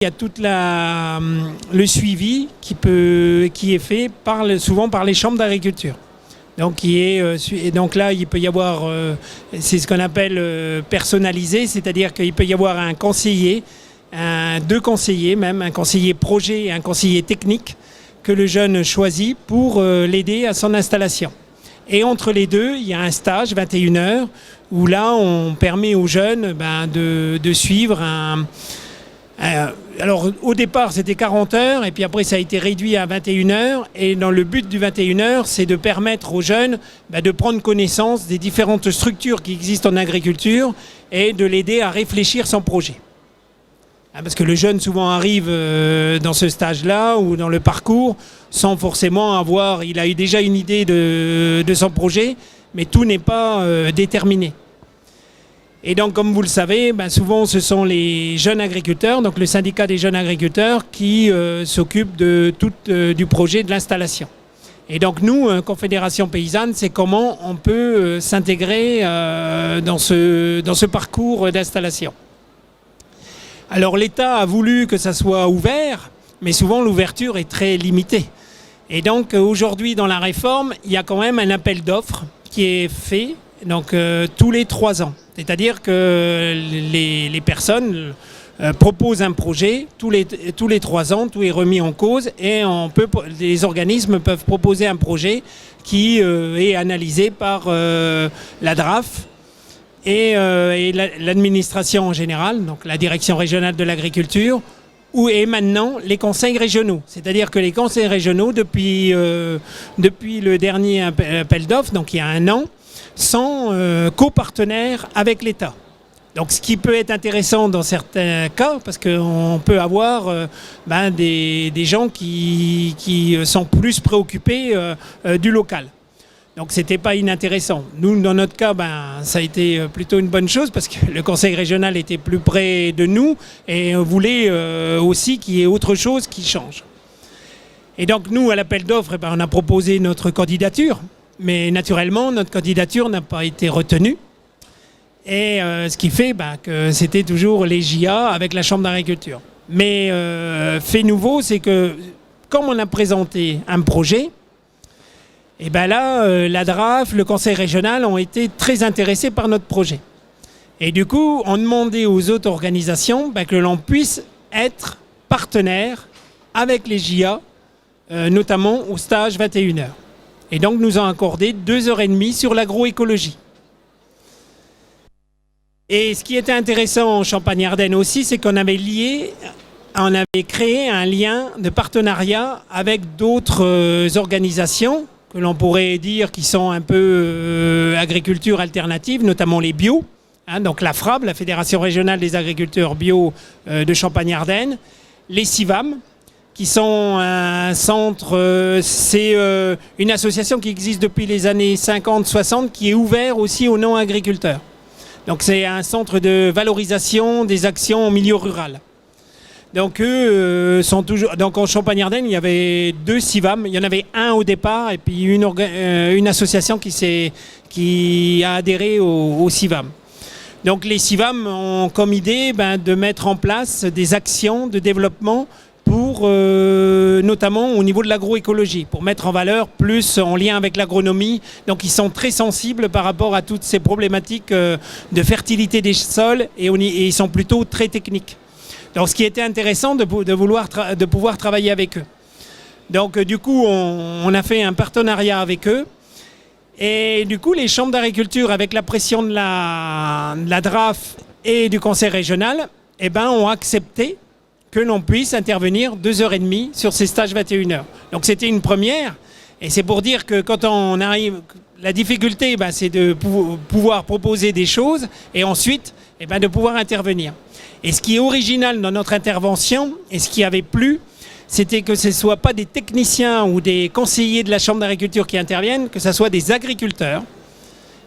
Il y a tout le suivi qui est fait souvent par les chambres d'agriculture. Donc, donc là, il peut y avoir, c'est ce qu'on appelle personnalisé, c'est-à-dire qu'il peut y avoir un conseiller, deux conseillers même, un conseiller projet et un conseiller technique que le jeune choisit pour l'aider à son installation. Et entre les deux, il y a un stage, 21 heures, où là, on permet aux jeunes de suivre alors au départ c'était 40 heures et puis après ça a été réduit à 21 heures et dans le but du 21 heures c'est de permettre aux jeunes de prendre connaissance des différentes structures qui existent en agriculture et de l'aider à réfléchir son projet. Parce que le jeune souvent arrive dans ce stage-là ou dans le parcours sans forcément il a eu déjà une idée de son projet, mais tout n'est pas déterminé. Et donc, comme vous le savez, souvent ce sont les jeunes agriculteurs, donc le syndicat des jeunes agriculteurs, qui s'occupent de tout du projet de l'installation. Et donc nous, Confédération Paysanne, c'est comment on peut s'intégrer dans ce parcours d'installation. Alors l'État a voulu que ça soit ouvert, mais souvent l'ouverture est très limitée. Et donc aujourd'hui, dans la réforme, il y a quand même un appel d'offres qui est fait donc, tous les 3 ans. C'est-à-dire que les personnes proposent un projet tous les 3 ans, tout est remis en cause et les organismes peuvent proposer un projet qui est analysé par la DRAF et l'administration en général, donc la direction régionale de l'agriculture, et maintenant les conseils régionaux. C'est-à-dire que les conseils régionaux, depuis le dernier appel d'offres, donc il y a 1 an, sont copartenaires avec l'État. Donc ce qui peut être intéressant dans certains cas, parce qu'on peut avoir des gens qui sont plus préoccupés du local. Donc c'était pas inintéressant. Nous, dans notre cas, ça a été plutôt une bonne chose parce que le conseil régional était plus près de nous et on voulait aussi qu'il y ait autre chose qui change. Et donc nous, à l'appel d'offres, on a proposé notre candidature. Mais naturellement, notre candidature n'a pas été retenue. Et ce qui fait que c'était toujours les JA avec la Chambre d'agriculture. Mais fait nouveau, c'est que comme on a présenté un projet, et là, la DRAF, le Conseil régional ont été très intéressés par notre projet. Et du coup, on demandait aux autres organisations que l'on puisse être partenaire avec les JA, notamment au stage 21 heures. Et donc, nous avons accordé 2h30 sur l'agroécologie. Et ce qui était intéressant en Champagne-Ardenne aussi, c'est qu'on avait créé un lien de partenariat avec d'autres organisations que l'on pourrait dire qui sont un peu agriculture alternative, notamment les bio. Donc la FRAB, la Fédération régionale des agriculteurs bio de Champagne-Ardenne, les CIVAM, qui sont un centre, c'est une association qui existe depuis les années 50-60, qui est ouvert aussi aux non-agriculteurs. Donc c'est un centre de valorisation des actions en milieu rural. Donc eux sont toujours... Donc en Champagne-Ardenne, il y avait 2 CIVAM. Il y en avait un au départ et puis une association qui a adhéré au CIVAM. Donc les CIVAM ont comme idée de mettre en place des actions de développement pour notamment au niveau de l'agroécologie, pour mettre en valeur plus en lien avec l'agronomie. Donc ils sont très sensibles par rapport à toutes ces problématiques de fertilité des sols et ils sont plutôt très techniques. Donc ce qui était intéressant de pouvoir travailler avec eux. Donc du coup on a fait un partenariat avec eux et du coup les chambres d'agriculture avec la pression de la DRAF et du conseil régional ont accepté que l'on puisse intervenir 2h30 sur ces stages 21 heures. Donc c'était une première, et c'est pour dire que quand on arrive, la difficulté, c'est de pouvoir proposer des choses, et ensuite, de pouvoir intervenir. Et ce qui est original dans notre intervention, et ce qui avait plu, c'était que ce ne soit pas des techniciens ou des conseillers de la Chambre d'agriculture qui interviennent, que ce soit des agriculteurs,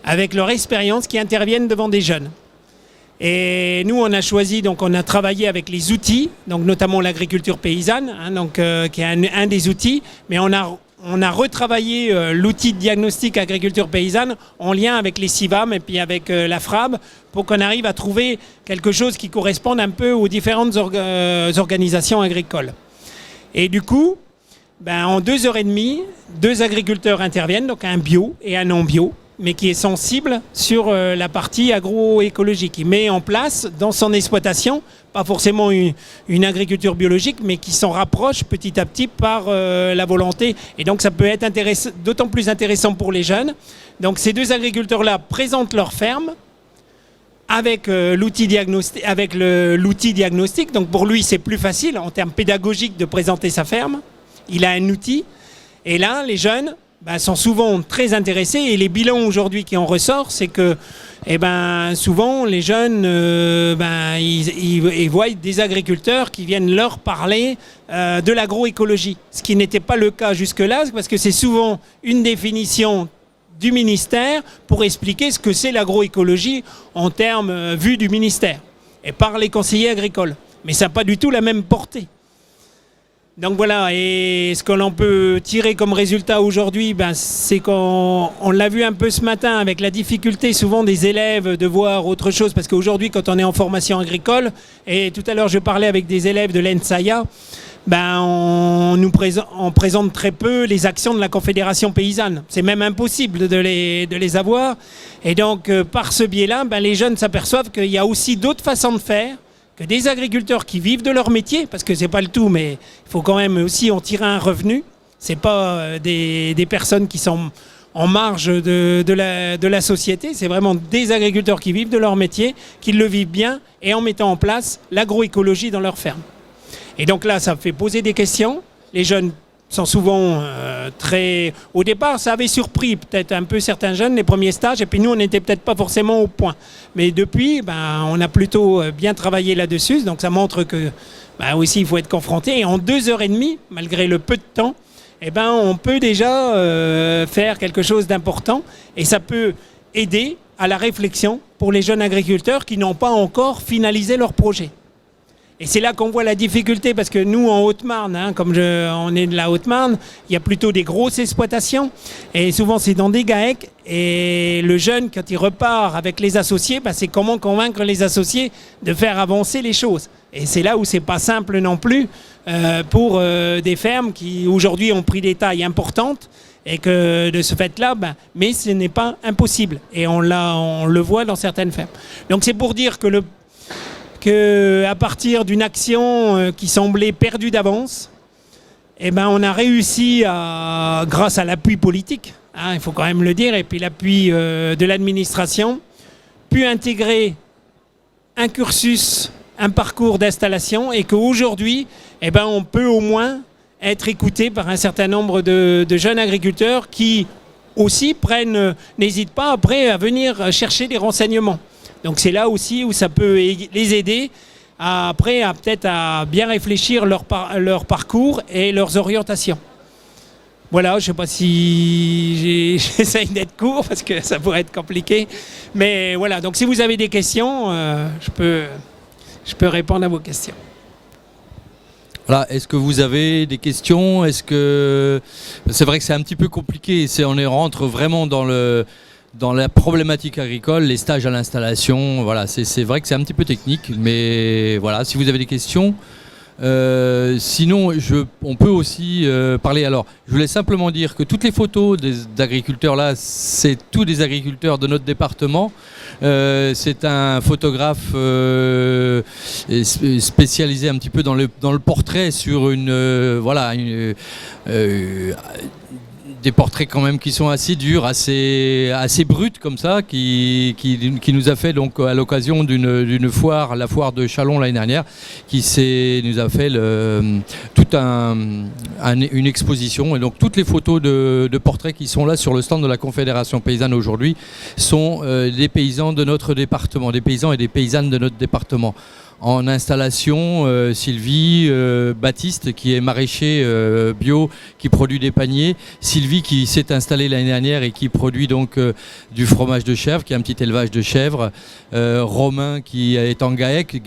avec leur expérience, qui interviennent devant des jeunes. Et nous, on a choisi, donc on a travaillé avec les outils, donc notamment l'agriculture paysanne, qui est un des outils, mais on on a retravaillé l'outil de diagnostic agriculture paysanne en lien avec les CIVAM et puis avec la FRAB pour qu'on arrive à trouver quelque chose qui corresponde un peu aux différentes organisations agricoles. Et du coup, en 2h30, 2 agriculteurs interviennent, donc un bio et un non bio, mais qui est sensible sur la partie agroécologique. Il met en place dans son exploitation, pas forcément une agriculture biologique, mais qui s'en rapproche petit à petit par la volonté. Et donc ça peut être d'autant plus intéressant pour les jeunes. Donc ces 2 agriculteurs-là présentent leur ferme avec l'outil diagnostic. Donc pour lui, c'est plus facile en termes pédagogiques de présenter sa ferme. Il a un outil. Et là, les jeunes sont souvent très intéressés, et les bilans aujourd'hui qui en ressortent, c'est que souvent les jeunes ils voient des agriculteurs qui viennent leur parler de l'agroécologie, ce qui n'était pas le cas jusque-là, parce que c'est souvent une définition du ministère pour expliquer ce que c'est l'agroécologie en termes vus du ministère et par les conseillers agricoles. Mais ça n'a pas du tout la même portée. Donc voilà, et ce que l'on peut tirer comme résultat aujourd'hui, c'est qu'on l'a vu un peu ce matin avec la difficulté souvent des élèves de voir autre chose, parce qu'aujourd'hui quand on est en formation agricole, et tout à l'heure je parlais avec des élèves de l'ENSAIA, on présente très peu les actions de la Confédération paysanne. C'est même impossible de les avoir. Et donc par ce biais-là, les jeunes s'aperçoivent qu'il y a aussi d'autres façons de faire, que des agriculteurs qui vivent de leur métier, parce que c'est pas le tout, mais il faut quand même aussi en tirer un revenu. C'est pas des personnes qui sont en marge de la société, c'est vraiment des agriculteurs qui vivent de leur métier, qui le vivent bien, et en mettant en place l'agroécologie dans leur ferme. Et donc là, ça fait poser des questions. Les jeunes sont souvent très... Au départ, ça avait surpris peut-être un peu certains jeunes, les premiers stages, et puis nous, on n'était peut-être pas forcément au point. Mais depuis, on a plutôt bien travaillé là-dessus, donc ça montre que aussi, il faut être confronté. Et en 2h30, malgré le peu de temps, on peut déjà faire quelque chose d'important, et ça peut aider à la réflexion pour les jeunes agriculteurs qui n'ont pas encore finalisé leur projet. Et c'est là qu'on voit la difficulté, parce que nous, en Haute-Marne, on est de la Haute-Marne, il y a plutôt des grosses exploitations, et souvent c'est dans des GAEC, et le jeune, quand il repart avec les associés, c'est comment convaincre les associés de faire avancer les choses. Et c'est là où c'est pas simple non plus pour des fermes qui aujourd'hui ont pris des tailles importantes, et que de ce fait-là, mais ce n'est pas impossible. Et on le voit dans certaines fermes. Donc c'est pour dire que à partir d'une action qui semblait perdue d'avance, on a réussi, grâce à l'appui politique, il faut quand même le dire, et puis l'appui de l'administration, pu intégrer un cursus, un parcours d'installation, et qu'aujourd'hui, on peut au moins être écouté par un certain nombre de jeunes agriculteurs qui aussi n'hésitent pas après à venir chercher des renseignements. Donc c'est là aussi où ça peut les aider peut-être à bien réfléchir leur parcours et leurs orientations. Voilà, je ne sais pas si j'essaye d'être court parce que ça pourrait être compliqué. Mais voilà, donc si vous avez des questions, je peux répondre à vos questions. Voilà, est-ce que vous avez des questions ? C'est vrai que c'est un petit peu compliqué, on rentre vraiment dans la problématique agricole, les stages à l'installation, voilà, c'est vrai que c'est un petit peu technique, mais voilà, si vous avez des questions, sinon on peut aussi parler. Alors, je voulais simplement dire que toutes les photos d'agriculteurs là, c'est tous des agriculteurs de notre département. C'est un photographe spécialisé un petit peu dans le portrait sur des portraits quand même qui sont assez durs, assez bruts comme ça, qui nous a fait donc à l'occasion d'une foire, la foire de Châlons l'année dernière, nous a fait toute une exposition. Et donc toutes les photos de portraits qui sont là sur le stand de la Confédération paysanne aujourd'hui sont des paysans de notre département, des paysans et des paysannes de notre département. en installation, Sylvie, Baptiste qui est maraîcher bio, qui produit des paniers, Sylvie qui s'est installée l'année dernière et qui produit donc du fromage de chèvre, qui a un petit élevage de chèvres, Romain qui est en GAEC,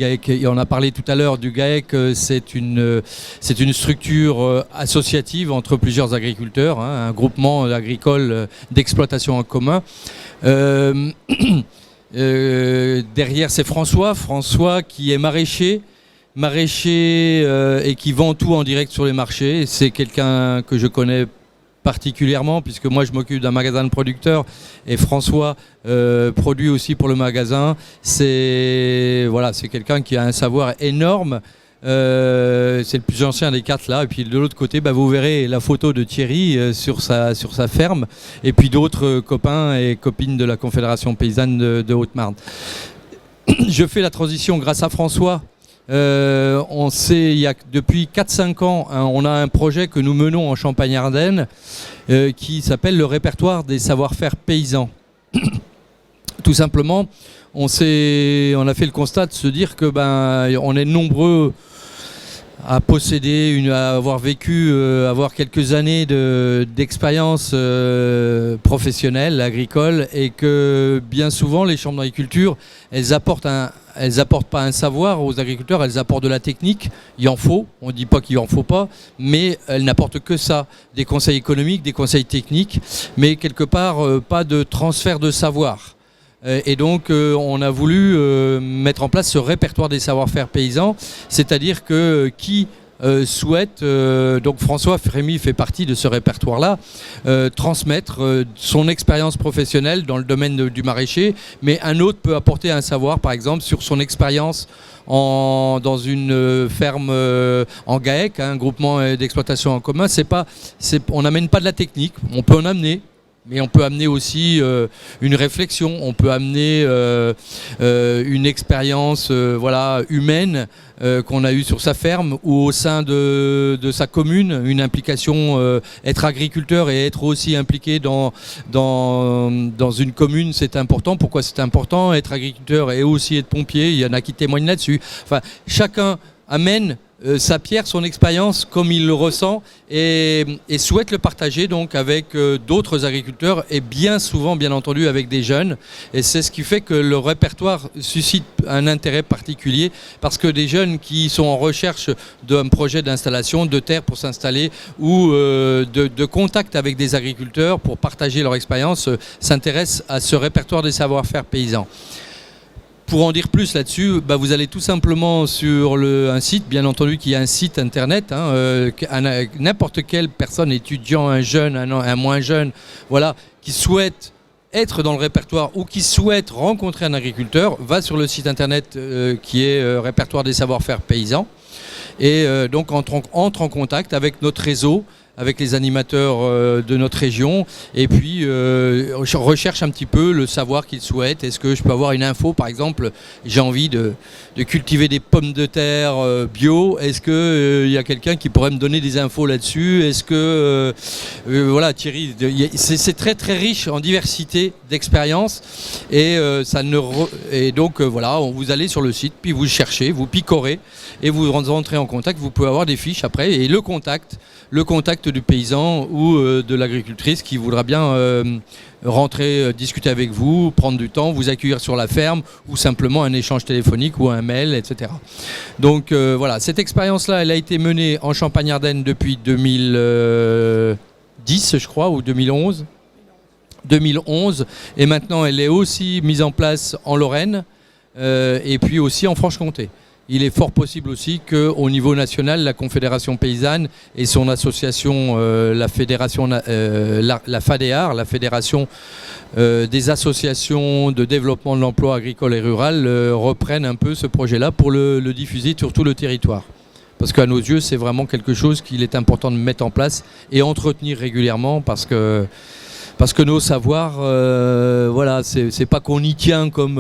on a parlé tout à l'heure du GAEC, c'est une structure associative entre plusieurs agriculteurs, un groupement agricole d'exploitation en commun. Derrière c'est François qui est maraîcher et qui vend tout en direct sur les marchés. C'est quelqu'un que je connais particulièrement puisque moi je m'occupe d'un magasin de producteurs et François produit aussi pour le magasin. C'est quelqu'un qui a un savoir énorme. C'est le plus ancien des quatre là, et puis de l'autre côté vous verrez la photo de Thierry sur sa ferme, et puis d'autres copains et copines de la Confédération paysanne de Haute-Marne. Je fais la transition grâce à François. On sait, il y a depuis 4-5 ans, on a un projet que nous menons en Champagne-Ardenne qui s'appelle le répertoire des savoir-faire paysans. Tout simplement, on a fait le constat de se dire que on est nombreux à posséder, à avoir vécu, avoir quelques années d'expérience professionnelle, agricole, et que bien souvent les chambres d'agriculture, elles apportent pas un savoir aux agriculteurs, elles apportent de la technique. Il en faut, on ne dit pas qu'il en faut pas, mais elles n'apportent que ça, des conseils économiques, des conseils techniques, mais quelque part pas de transfert de savoir. Et donc on a voulu mettre en place ce répertoire des savoir-faire paysans, c'est-à-dire que qui souhaite, donc François Frémy fait partie de ce répertoire-là, transmettre son expérience professionnelle dans le domaine du maraîcher, mais un autre peut apporter un savoir, par exemple, sur son expérience dans une ferme en GAEC, un groupement d'exploitation en commun. On n'amène pas de la technique, on peut en amener. Mais on peut amener aussi une réflexion, on peut amener une expérience humaine qu'on a eue sur sa ferme ou au sein de sa commune, une implication, être agriculteur et être aussi impliqué dans une commune, c'est important. Pourquoi c'est important? Être agriculteur et aussi être pompier, il y en a qui témoignent là-dessus. Enfin, chacun amène sa pierre, son expérience comme il le ressent et souhaite le partager donc avec d'autres agriculteurs et bien souvent bien entendu avec des jeunes, et c'est ce qui fait que le répertoire suscite un intérêt particulier parce que des jeunes qui sont en recherche d'un projet d'installation de terre pour s'installer ou de contact avec des agriculteurs pour partager leur expérience s'intéressent à ce répertoire des savoir-faire paysans. Pour en dire plus là-dessus, vous allez tout simplement sur un site, bien entendu qu'il y a un site internet, n'importe quelle personne, étudiant, un jeune, un moins jeune, qui souhaite être dans le répertoire ou qui souhaite rencontrer un agriculteur, va sur le site internet qui est répertoire des savoir-faire paysans et donc entre en contact avec notre réseau, avec les animateurs de notre région et puis recherche un petit peu le savoir qu'ils souhaitent. Est-ce que je peux avoir une info, par exemple, j'ai envie de cultiver des pommes de terre bio, est-ce qu'il y a quelqu'un qui pourrait me donner des infos là-dessus? Est-ce que, Thierry, c'est très très riche en diversité d'expériences et donc vous allez sur le site, puis vous cherchez, vous picorez et vous rentrez en contact, vous pouvez avoir des fiches après et le contact du paysan ou de l'agricultrice qui voudra bien rentrer, discuter avec vous, prendre du temps, vous accueillir sur la ferme ou simplement un échange téléphonique ou un mail, etc. Donc cette expérience-là, elle a été menée en Champagne-Ardenne depuis 2010, je crois, ou 2011. 2011, et maintenant elle est aussi mise en place en Lorraine et puis aussi en Franche-Comté. Il est fort possible aussi qu'au niveau national, la Confédération paysanne et son association, la fédération, la FADEAR, la Fédération des associations de développement de l'emploi agricole et rural, reprennent un peu ce projet-là pour le diffuser sur tout le territoire. Parce qu'à nos yeux, c'est vraiment quelque chose qu'il est important de mettre en place et entretenir régulièrement parce que nos savoirs, c'est pas qu'on y tient comme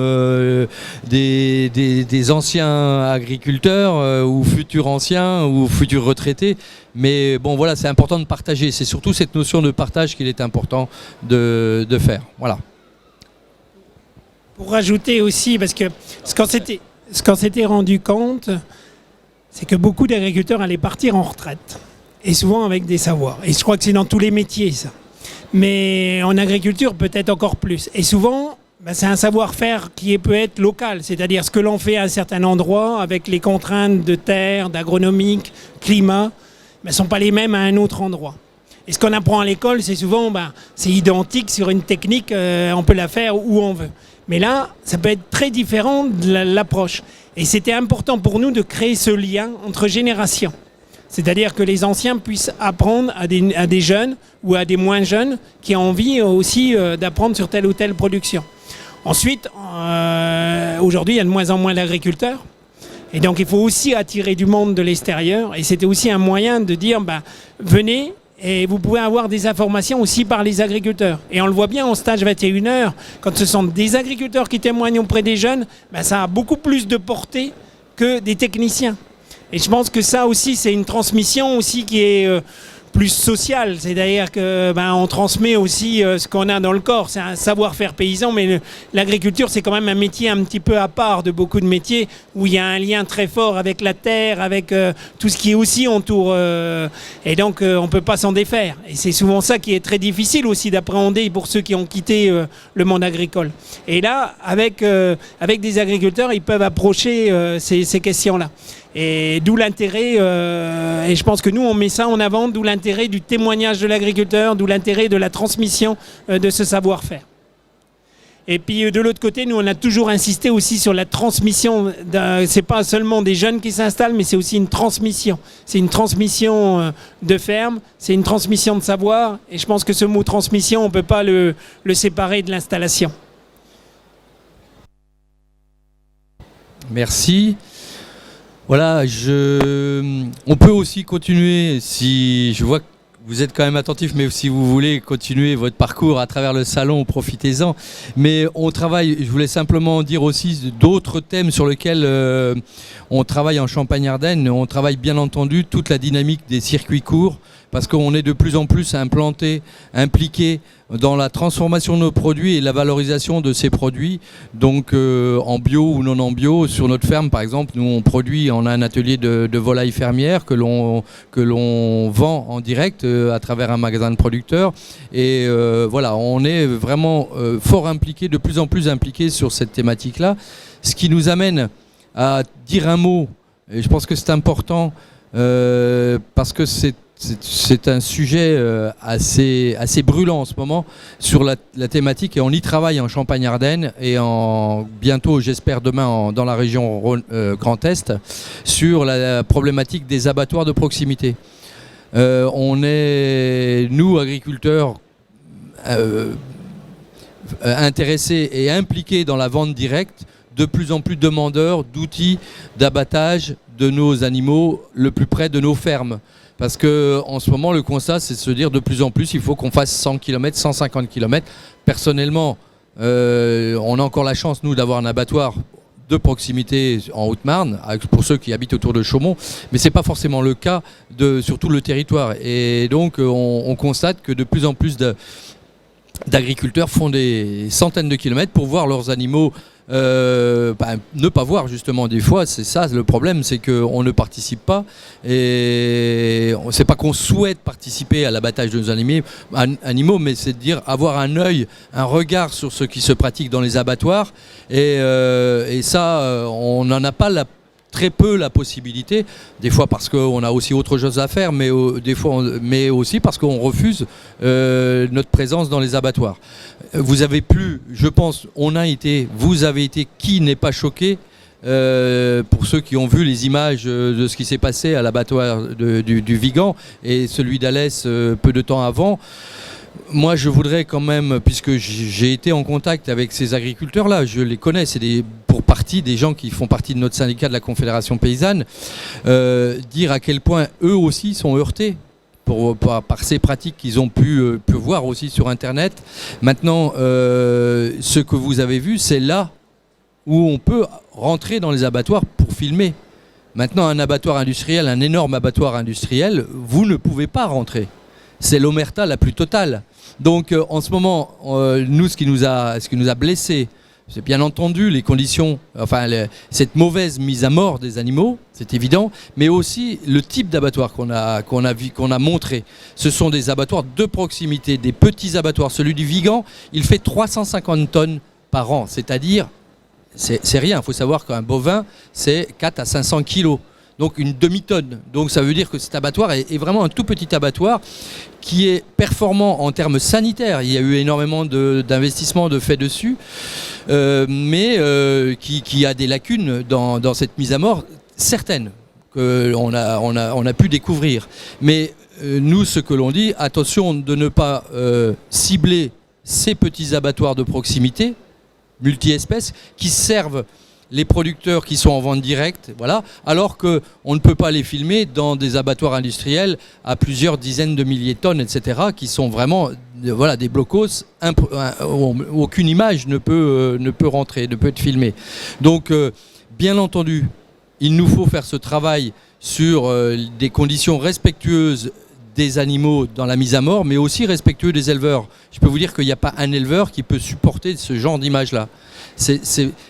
des anciens agriculteurs ou futurs anciens ou futurs retraités, mais c'est important de partager. C'est surtout cette notion de partage qu'il est important de faire. Voilà. Pour rajouter aussi, parce que quand c'était... ce qu'on s'était rendu compte, c'est que beaucoup d'agriculteurs allaient partir en retraite. Et souvent avec des savoirs. Et je crois que c'est dans tous les métiers, ça. Mais en agriculture, peut-être encore plus. Et souvent, c'est un savoir-faire qui peut être local. C'est-à-dire ce que l'on fait à un certain endroit, avec les contraintes de terre, d'agronomique, climat, ne sont pas les mêmes à un autre endroit. Et ce qu'on apprend à l'école, c'est souvent, c'est identique sur une technique, on peut la faire où on veut. Mais là, ça peut être très différent de l'approche. Et c'était important pour nous de créer ce lien entre générations. C'est-à-dire que les anciens puissent apprendre à des jeunes ou à des moins jeunes qui ont envie aussi d'apprendre sur telle ou telle production. Ensuite, aujourd'hui, il y a de moins en moins d'agriculteurs. Et donc, il faut aussi attirer du monde de l'extérieur. Et c'était aussi un moyen de dire, venez et vous pouvez avoir des informations aussi par les agriculteurs. Et on le voit bien en stage 21 heures, quand ce sont des agriculteurs qui témoignent auprès des jeunes, ça a beaucoup plus de portée que des techniciens. Et je pense que ça aussi, c'est une transmission aussi qui est plus sociale. C'est-à-dire qu'on transmet aussi ce qu'on a dans le corps. C'est un savoir-faire paysan, mais l'agriculture, c'est quand même un métier un petit peu à part de beaucoup de métiers où il y a un lien très fort avec la terre, avec tout ce qui aussi entoure. Et donc, on ne peut pas s'en défaire. Et c'est souvent ça qui est très difficile aussi d'appréhender pour ceux qui ont quitté le monde agricole. Et là, avec des agriculteurs, ils peuvent approcher ces questions-là. Et d'où l'intérêt, et je pense que nous on met ça en avant, d'où l'intérêt du témoignage de l'agriculteur, d'où l'intérêt de la transmission de ce savoir-faire. Et puis de l'autre côté, nous on a toujours insisté aussi sur la transmission. C'est pas seulement des jeunes qui s'installent, mais c'est aussi une transmission. C'est une transmission de ferme, c'est une transmission de savoir. Et je pense que ce mot transmission, on ne peut pas le séparer de l'installation. Merci. Voilà, on peut aussi continuer, si je vois que vous êtes quand même attentif, mais si vous voulez continuer votre parcours à travers le salon, profitez-en. Mais on travaille, je voulais simplement dire aussi d'autres thèmes sur lesquels on travaille en Champagne-Ardenne. On travaille bien entendu toute la dynamique des circuits courts, parce qu'on est de plus en plus implanté, impliqué dans la transformation de nos produits et la valorisation de ces produits, donc en bio ou non en bio. Sur notre ferme, par exemple, nous on a un atelier de volailles fermières que l'on vend en direct à travers un magasin de producteurs. Et voilà, on est vraiment fort impliqué, de plus en plus impliqué sur cette thématique-là. Ce qui nous amène à dire un mot, et je pense que c'est important, parce que c'est un sujet assez brûlant en ce moment sur la thématique, et on y travaille en Champagne-Ardenne et bientôt, j'espère demain, dans la région Grand Est, sur la problématique des abattoirs de proximité. On est, nous, agriculteurs, intéressés et impliqués dans la vente directe, de plus en plus demandeurs d'outils d'abattage de nos animaux le plus près de nos fermes. Parce qu'en ce moment, le constat, c'est de se dire de plus en plus, il faut qu'on fasse 100 km, 150 km. Personnellement, on a encore la chance, nous, d'avoir un abattoir de proximité en Haute-Marne, pour ceux qui habitent autour de Chaumont, mais ce n'est pas forcément le cas sur tout le territoire. Et donc, on constate que de plus en plus d'agriculteurs font des centaines de kilomètres pour voir leurs animaux ne pas voir, justement. Des fois, c'est ça le problème, c'est qu'on ne participe pas, et c'est pas qu'on souhaite participer à l'abattage de nos animaux, mais c'est de dire avoir un œil, un regard sur ce qui se pratique dans les abattoirs, et ça, on n'en a pas très peu la possibilité, des fois parce qu'on a aussi autre chose à faire, mais mais aussi parce qu'on refuse notre présence dans les abattoirs. Vous avez pu, je pense, vous avez été, qui n'est pas choqué, pour ceux qui ont vu les images de ce qui s'est passé à l'abattoir du Vigan et celui d'Alès peu de temps avant. Moi, je voudrais quand même, puisque j'ai été en contact avec ces agriculteurs-là, je les connais, c'est pour partie des gens qui font partie de notre syndicat de la Confédération Paysanne, dire à quel point eux aussi sont heurtés par ces pratiques qu'ils ont pu voir aussi sur Internet. Maintenant, ce que vous avez vu, c'est là où on peut rentrer dans les abattoirs pour filmer. Maintenant, un abattoir industriel, un énorme abattoir industriel, vous ne pouvez pas rentrer. C'est l'omerta la plus totale. Donc en ce moment, nous, ce qui nous a blessés c'est bien entendu les conditions, cette mauvaise mise à mort des animaux, c'est évident, mais aussi le type d'abattoir qu'on a montré. Ce sont des abattoirs de proximité, des petits abattoirs. Celui du Vigan, il fait 350 tonnes par an, c'est-à-dire, c'est rien. Il faut savoir qu'un bovin, c'est 4 à 500 kilos. Donc une demi-tonne. Donc ça veut dire que cet abattoir est vraiment un tout petit abattoir qui est performant en termes sanitaires. Il y a eu énormément d'investissements de fait dessus, mais qui a des lacunes dans cette mise à mort, certaines, qu'on a pu découvrir. Mais nous, ce que l'on dit, attention de ne pas cibler ces petits abattoirs de proximité, multi-espèces, qui servent les producteurs qui sont en vente directe, voilà, alors qu'on ne peut pas les filmer dans des abattoirs industriels à plusieurs dizaines de milliers de tonnes, etc., qui sont vraiment des blocos où aucune image ne peut rentrer, ne peut être filmée. Donc, bien entendu, il nous faut faire ce travail sur des conditions respectueuses des animaux dans la mise à mort, mais aussi respectueux des éleveurs. Je peux vous dire qu'il n'y a pas un éleveur qui peut supporter ce genre d'image-là. C'est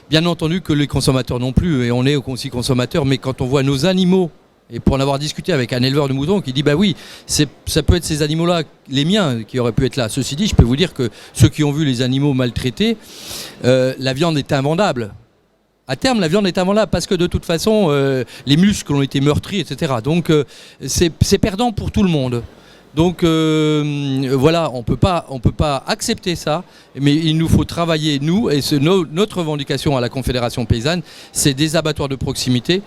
bien entendu que les consommateurs non plus, et on est aussi consommateurs, mais quand on voit nos animaux, et pour en avoir discuté avec un éleveur de moutons qui dit bah oui, ça peut être ces animaux-là, les miens, qui auraient pu être là. Ceci dit, je peux vous dire que ceux qui ont vu les animaux maltraités, la viande est invendable. À terme, la viande est invendable parce que de toute façon, les muscles ont été meurtris, etc. Donc c'est perdant pour tout le monde. Donc voilà, on peut pas accepter ça, mais il nous faut travailler, nous, et notre revendication à la Confédération Paysanne, c'est des abattoirs de proximité,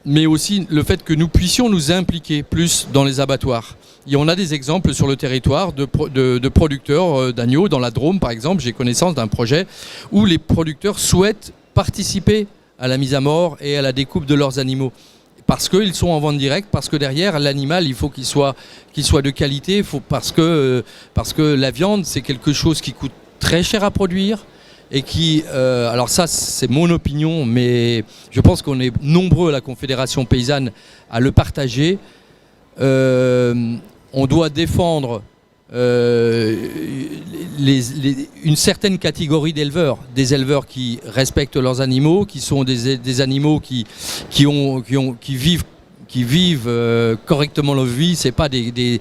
mais aussi le fait que nous puissions nous impliquer plus dans les abattoirs. Et on a des exemples sur le territoire de producteurs d'agneaux, dans la Drôme par exemple, j'ai connaissance d'un projet où les producteurs souhaitent participer à la mise à mort et à la découpe de leurs animaux. Parce qu'ils sont en vente directe, parce que derrière, l'animal, il faut qu'il soit de qualité, parce que la viande, c'est quelque chose qui coûte très cher à produire et qui... alors ça, c'est mon opinion, mais je pense qu'on est nombreux à la Confédération Paysanne à le partager. On doit défendre une certaine catégorie d'éleveurs, des éleveurs qui respectent leurs animaux, qui sont des animaux qui vivent correctement leur vie. C'est pas des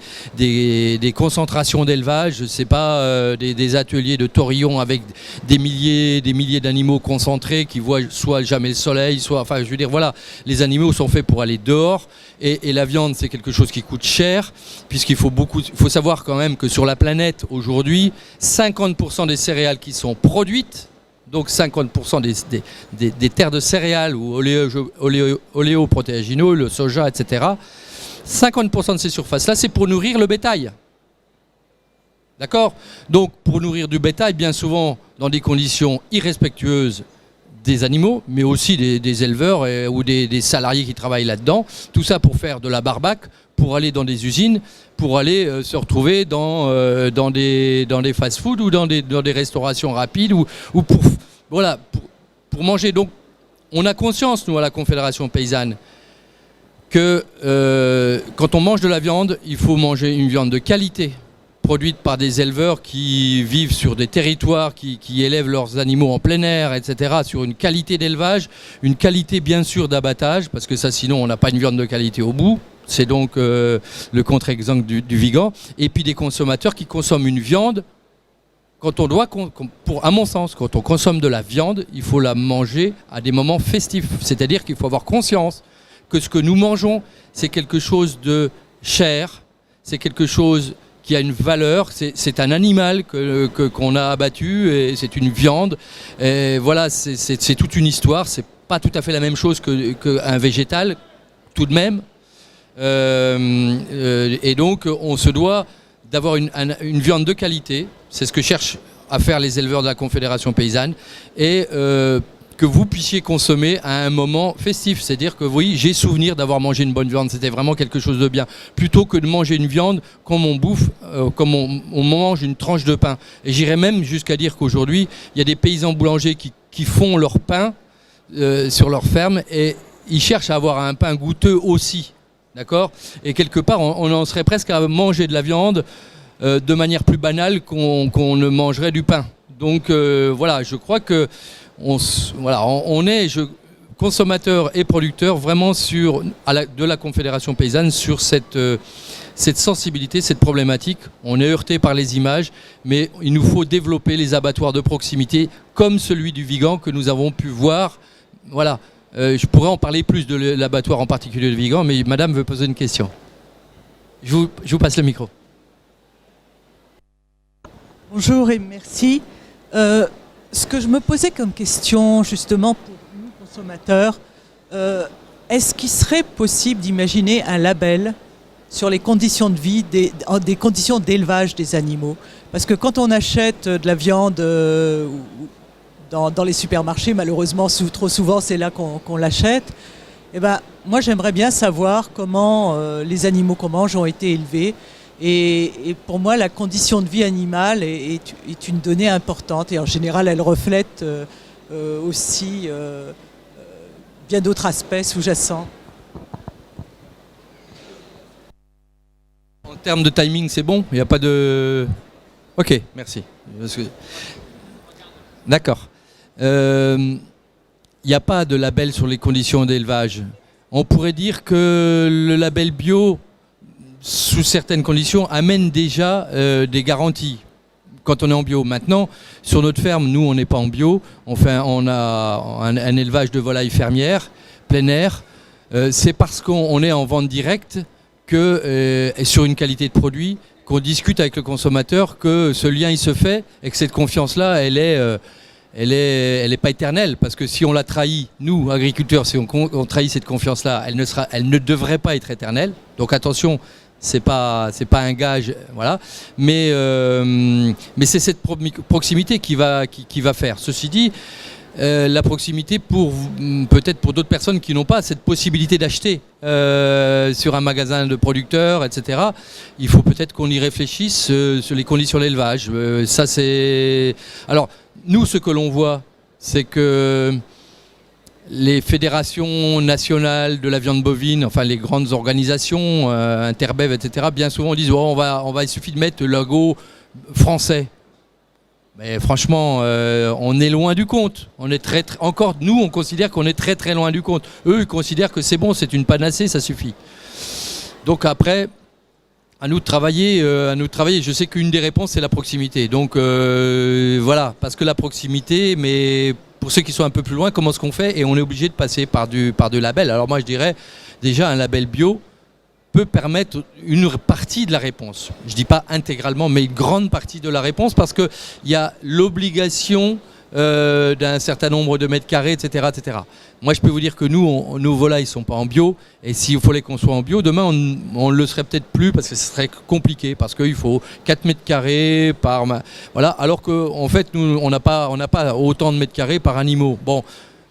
concentrations d'élevage, c'est pas des ateliers de taurillons avec des milliers d'animaux concentrés qui voient soit jamais le soleil, soit, enfin je veux dire voilà, les animaux sont faits pour aller dehors et la viande c'est quelque chose qui coûte cher puisqu'il faut savoir quand même que sur la planète aujourd'hui 50% des céréales qui sont produites, donc 50% des terres de céréales ou oléoprotéagineux, le soja, etc. 50% de ces surfaces-là, c'est pour nourrir le bétail. D'accord ? Donc, pour nourrir du bétail, bien souvent, dans des conditions irrespectueuses des animaux, mais aussi des éleveurs ou des salariés qui travaillent là-dedans. Tout ça pour faire de la barbaque, pour aller dans des usines, pour aller se retrouver dans des fast-food ou dans des restaurations rapides ou pour manger. Donc, on a conscience, nous, à la Confédération Paysanne, que quand on mange de la viande, il faut manger une viande de qualité, produite par des éleveurs qui vivent sur des territoires, qui élèvent leurs animaux en plein air, etc., sur une qualité d'élevage, une qualité bien sûr d'abattage, parce que ça sinon on n'a pas une viande de qualité au bout. C'est donc le contre-exemple du Vigan. Et puis des consommateurs qui consomment une viande. À mon sens, quand on consomme de la viande, il faut la manger à des moments festifs. C'est-à-dire qu'il faut avoir conscience que ce que nous mangeons, c'est quelque chose de cher, c'est quelque chose qui a une valeur, c'est un animal qu'on a abattu et c'est une viande. Et voilà, c'est toute une histoire. C'est pas tout à fait la même chose qu'un végétal, tout de même. Et donc, on se doit d'avoir une viande de qualité. C'est ce que cherchent à faire les éleveurs de la Confédération Paysanne. Et que vous puissiez consommer à un moment festif. C'est-à-dire que oui, j'ai souvenir d'avoir mangé une bonne viande. C'était vraiment quelque chose de bien. Plutôt que de manger une viande comme on bouffe, comme on mange une tranche de pain. Et j'irais même jusqu'à dire qu'aujourd'hui, il y a des paysans boulangers qui font leur pain sur leur ferme et ils cherchent à avoir un pain goûteux aussi. D'accord ? Et quelque part, on en serait presque à manger de la viande de manière plus banale qu'on ne mangerait du pain. Donc voilà, je crois que on est consommateurs et producteurs vraiment de la Confédération paysanne sur cette sensibilité, cette problématique. On est heurté par les images, mais il nous faut développer les abattoirs de proximité comme celui du Vigan que nous avons pu voir. Voilà, je pourrais en parler plus de l'abattoir en particulier du Vigan, mais madame veut poser une question. Je vous passe le micro. Bonjour et merci. Ce que je me posais comme question justement pour nous consommateurs, est-ce qu'il serait possible d'imaginer un label sur les conditions de vie, des conditions d'élevage des animaux? Parce que quand on achète de la viande dans les supermarchés, malheureusement trop souvent c'est là qu'on l'achète, eh ben, moi j'aimerais bien savoir comment les animaux qu'on mange ont été élevés. Et pour moi, la condition de vie animale est une donnée importante. Et en général, elle reflète aussi bien d'autres aspects sous-jacents. En termes de timing, c'est bon? Il n'y a pas de... Ok, merci. D'accord. Il n'y a pas de label sur les conditions d'élevage. On pourrait dire que le label bio, sous certaines conditions, amène déjà des garanties quand on est en bio. Maintenant, sur notre ferme, nous, on n'est pas en bio. On a un élevage de volailles fermières, plein air. C'est parce qu'on est en vente directe et sur une qualité de produit qu'on discute avec le consommateur, que ce lien il se fait et que cette confiance-là, elle est pas éternelle, parce que si on la trahit, nous, agriculteurs, si on trahit cette confiance-là, elle ne devrait pas être éternelle. Donc attention, c'est pas un gage, voilà. Mais c'est cette proximité qui va faire. Ceci dit, la proximité peut-être pour d'autres personnes qui n'ont pas cette possibilité d'acheter sur un magasin de producteurs, etc. Il faut peut-être qu'on y réfléchisse sur les conditions d'élevage. Ça c'est. Alors nous, ce que l'on voit, c'est que les fédérations nationales de la viande bovine, enfin les grandes organisations, Interbev, etc., bien souvent disent il suffit de mettre le logo français. Mais franchement, on est loin du compte. Nous, on considère qu'on est très très loin du compte. Eux, ils considèrent que c'est bon, c'est une panacée, ça suffit. Donc après, à nous de travailler. Je sais qu'une des réponses, c'est la proximité. Donc voilà, parce que la proximité, mais pour ceux qui sont un peu plus loin, comment est-ce qu'on fait? Et on est obligé de passer par du label. Alors moi, je dirais, déjà, un label bio peut permettre une partie de la réponse. Je ne dis pas intégralement, mais une grande partie de la réponse, parce qu'il y a l'obligation d'un certain nombre de mètres carrés, etc., etc. Moi, je peux vous dire que nos volailles ne sont pas en bio, et s'il fallait qu'on soit en bio, demain, on ne le serait peut-être plus, parce que ce serait compliqué, parce qu'il faut 4 mètres carrés par... Voilà, alors qu'en fait, nous, on n'a pas autant de mètres carrés par animaux. Bon,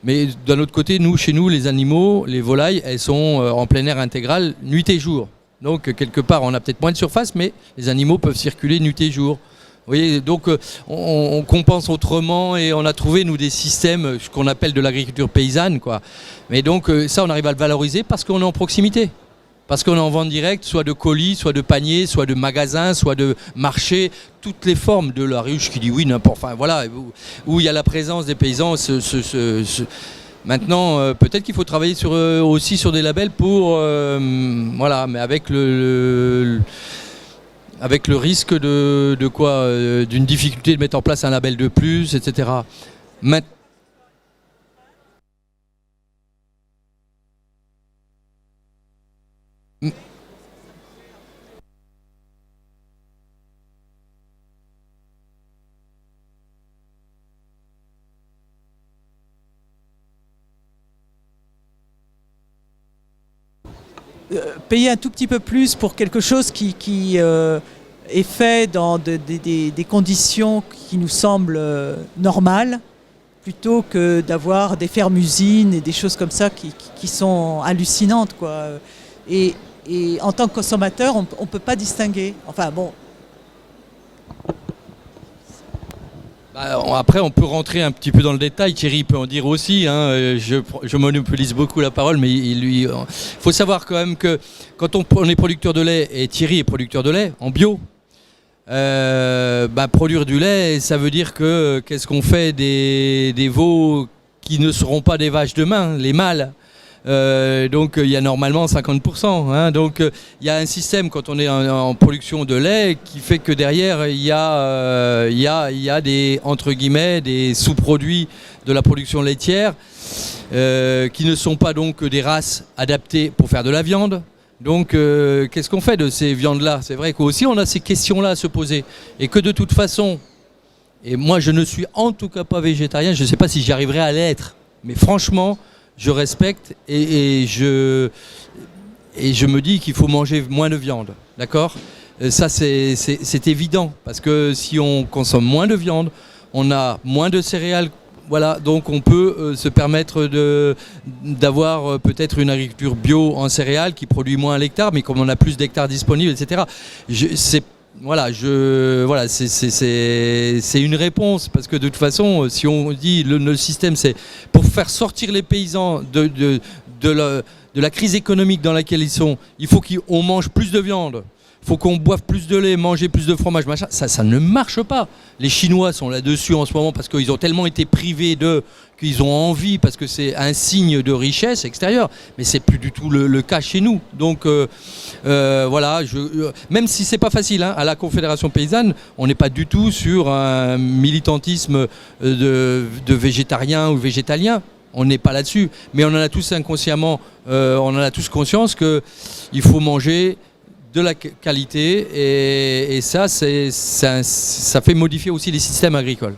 mais d'un autre côté, chez nous, les animaux, les volailles, elles sont en plein air intégral, nuit et jour. Donc, quelque part, on a peut-être moins de surface, mais les animaux peuvent circuler nuit et jour. Vous voyez, donc on compense autrement, et on a trouvé, nous, des systèmes, ce qu'on appelle de l'agriculture paysanne, quoi. Mais donc, ça, on arrive à le valoriser parce qu'on est en proximité. Parce qu'on est en vente directe, soit de colis, soit de paniers, soit de magasins, soit de marchés, toutes les formes de la ruche qui dit oui, n'importe, enfin voilà, où il y a la présence des paysans. Maintenant, peut-être qu'il faut travailler aussi sur des labels pour, voilà, mais avec le risque de quoi, d'une difficulté de mettre en place un label de plus, etc. Payer un tout petit peu plus pour quelque chose qui est fait dans des conditions qui nous semblent normales, plutôt que d'avoir des fermes-usines et des choses comme ça qui sont hallucinantes, quoi. Et en tant que consommateur, on ne peut pas distinguer. Enfin bon. Après, on peut rentrer un petit peu dans le détail. Thierry peut en dire aussi. Hein. Je monopolise beaucoup la parole, mais il faut savoir quand même que quand on est producteur de lait, et Thierry est producteur de lait en bio, Produire du lait, ça veut dire que qu'est-ce qu'on fait des veaux qui ne seront pas des vaches demain, les mâles. Donc il y a normalement 50%. Hein, donc il y a un système quand on est en production de lait qui fait que derrière il y a des, entre guillemets, des sous-produits de la production laitière qui ne sont pas donc des races adaptées pour faire de la viande. Donc qu'est-ce qu'on fait de ces viandes-là? C'est vrai qu'aussi on a ces questions-là à se poser et que de toute façon, et moi je ne suis en tout cas pas végétarien, je ne sais pas si j'y arriverai à l'être, mais franchement je respecte et je me dis qu'il faut manger moins de viande, d'accord? Ça c'est évident, parce que si on consomme moins de viande, on a moins de céréales, voilà, donc on peut se permettre d'avoir peut-être une agriculture bio en céréales qui produit moins à l'hectare, mais comme on a plus d'hectares disponibles, etc. C'est une réponse, parce que de toute façon, si on dit le système, c'est pour faire sortir les paysans de la crise économique dans laquelle ils sont, il faut qu'on mange plus de viande, il faut qu'on boive plus de lait, manger plus de fromage, machin. Ça ne marche pas. Les Chinois sont là-dessus en ce moment parce qu'ils ont tellement été privés qu'ils ont envie, parce que c'est un signe de richesse extérieure, mais c'est plus du tout le cas chez nous. Donc voilà, même si c'est pas facile, hein, à la Confédération paysanne, on n'est pas du tout sur un militantisme de végétarien ou végétalien. On n'est pas là-dessus, mais on en a tous inconsciemment, on en a tous conscience qu'il faut manger de la qualité, et ça fait modifier aussi les systèmes agricoles.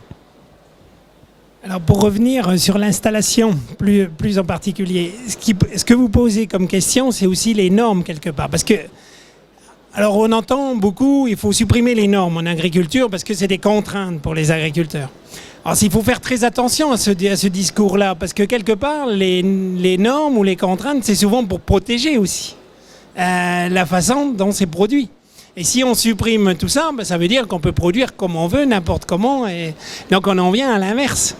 Alors pour revenir sur l'installation plus en particulier, ce que vous posez comme question, c'est aussi les normes quelque part. Parce que, alors on entend beaucoup, il faut supprimer les normes en agriculture parce que c'est des contraintes pour les agriculteurs. Alors il faut faire très attention à ce discours-là, parce que quelque part, les normes ou les contraintes, c'est souvent pour protéger aussi la façon dont c'est produit. Et si on supprime tout ça, ça veut dire qu'on peut produire comme on veut, n'importe comment, et donc on en vient à l'inverse.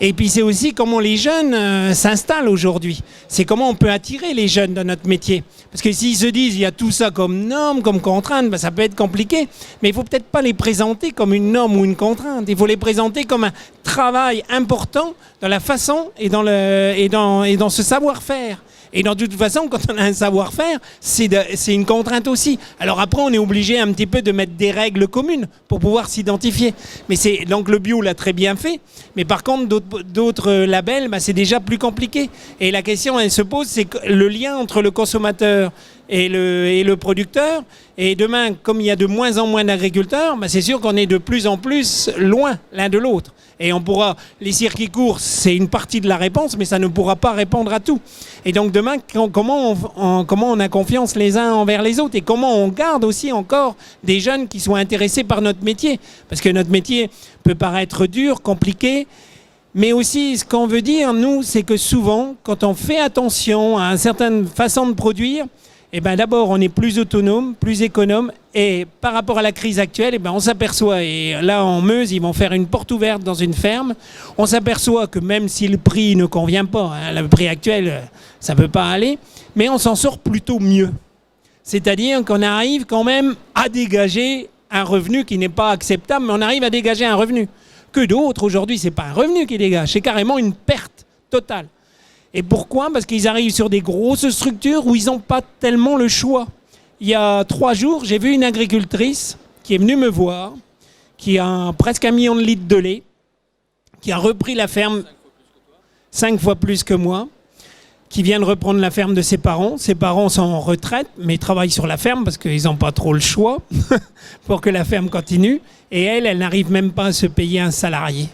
Et puis c'est aussi comment les jeunes s'installent aujourd'hui. C'est comment on peut attirer les jeunes dans notre métier. Parce que s'ils se disent il y a tout ça comme norme, comme contrainte, ça peut être compliqué. Mais il ne faut peut-être pas les présenter comme une norme ou une contrainte. Il faut les présenter comme un travail important dans la façon et dans ce savoir-faire. Et de toute façon, quand on a un savoir-faire, c'est une contrainte aussi. Alors après, on est obligé un petit peu de mettre des règles communes pour pouvoir s'identifier. Mais donc le bio l'a très bien fait. Mais par contre, d'autres labels, c'est déjà plus compliqué. Et la question, elle se pose, c'est le lien entre le consommateur et le producteur. Et demain, comme il y a de moins en moins d'agriculteurs, c'est sûr qu'on est de plus en plus loin l'un de l'autre. Et les circuits courts, c'est une partie de la réponse, mais ça ne pourra pas répondre à tout. Et donc demain, comment on a confiance les uns envers les autres, et comment on garde aussi encore des jeunes qui sont intéressés par notre métier. Parce que notre métier peut paraître dur, compliqué, mais aussi ce qu'on veut dire, nous, c'est que souvent, quand on fait attention à une certaine façon de produire, d'abord, on est plus autonome, plus économe, et par rapport à la crise actuelle, on s'aperçoit, et là en Meuse, ils vont faire une porte ouverte dans une ferme, on s'aperçoit que même si le prix ne convient pas, le prix actuel, ça ne peut pas aller, mais on s'en sort plutôt mieux. C'est-à-dire qu'on arrive quand même à dégager un revenu qui n'est pas acceptable, mais on arrive à dégager un revenu. Que d'autres, aujourd'hui, ce n'est pas un revenu qu'ils dégagent, c'est carrément une perte totale. Et pourquoi? Parce qu'ils arrivent sur des grosses structures où ils n'ont pas tellement le choix. Il y a 3 jours, j'ai vu une agricultrice qui est venue me voir, qui a presque 1 million de litres de lait, qui a repris la ferme 5 fois plus que moi, qui vient de reprendre la ferme de ses parents. Ses parents sont en retraite, mais ils travaillent sur la ferme parce qu'ils n'ont pas trop le choix pour que la ferme continue. Et elle n'arrive même pas à se payer un salarié,